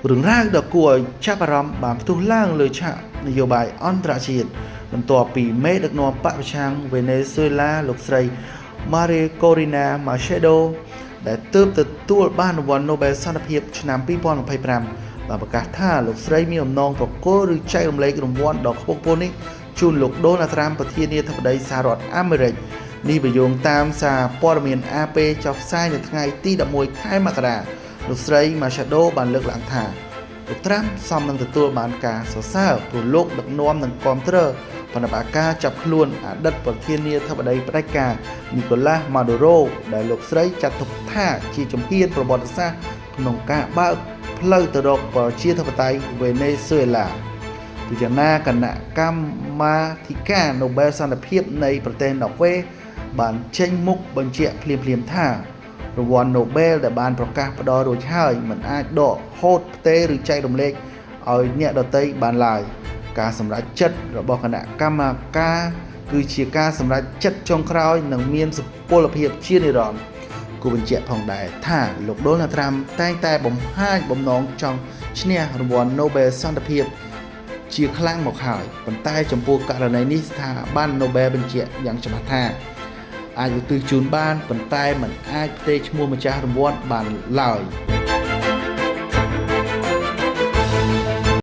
រឿងរ៉ាវដ៏គួរឲ្យចាប់អារម្មណ៍បានផ្ទុះឡើងលើឆាកនយោបាយអន្តរជាតិបន្ទាប់ពីមេដឹកនាំបកប្រឆាំងវេណេស៊ុយឡាលោកស្រី Maria Corina Machado ដែលទើបទទួលបានរង្វាន់ Nobel សន្តិភាពឆ្នាំ2025បានប្រកាសថាលោកស្រីមានអំណងប្រគល់ឬចែករំលែករង្វាន់ដ៏ខ្ពង់ខ្ពស់នេះជូនលោក Donald Trump ប្រធានាធិបតីសហរដ្ឋអាមេរិកនេះបញ្យងតាមសារព័ត៌មាន AP ចុះផ្សាយនៅថ្ងៃទី11ខែមករាលោកស្រី Machado បានលើកឡើងថាលោក Trump សមនឹងទទួលបានការសរសើរព្រោះលោកដឹកនាំនិងគាំទ្របណ្ឌបាការចាប់ខ្លួនអតីតប្រធានាធិបតីផ្ដាច់ការ Nicolas Maduro ដែលលោកស្រីចាត់ទុកថាជាជំហានប្រវត្តិសាស្ត្រក្នុងការបើកផ្លូវទៅរកប្រជាធិបតេយ្យវេណេស៊ុយឡាពិចារណាគណៈកម្មាធិការ Nobel សន្តិភាពនៃប្រទេសណ័រវេបានចេញមុខបញ្ជាក់ភ្លាមៗថារង្វាន់ Nobel ដែលបានប្រកាសផ្ដល់រួចហើយមិនអាចដកហូតផ្ទេរឬចែករំលែកឲ្យអ្នកដទៃបានឡើយការសម្រេចចិត្តរបស់គណៈកម្មការគឺជាការសម្រេចចិត្តចុងក្រោយនិងមានសុពលភាពជានិរន្តរ៍គូបញ្ជាក់ផងដែរថាលោក Donald Trump តែងតែបំហាញបំណងចង់ឈ្នះរង្វាន់ Nobel សន្តិភាពជាខ្លាំងមកហើយប៉ុន្តែចំពោះករណីនេះស្ថាប័ន Nobel បញ្ជាក់យ៉ាងច្បាស់ថាអាចឧទ្ទិសជូនបានប៉ុន្តែមិនអាចផ្ទេរឈ្មោះម្ចាស់រង្វាន់បានឡើយ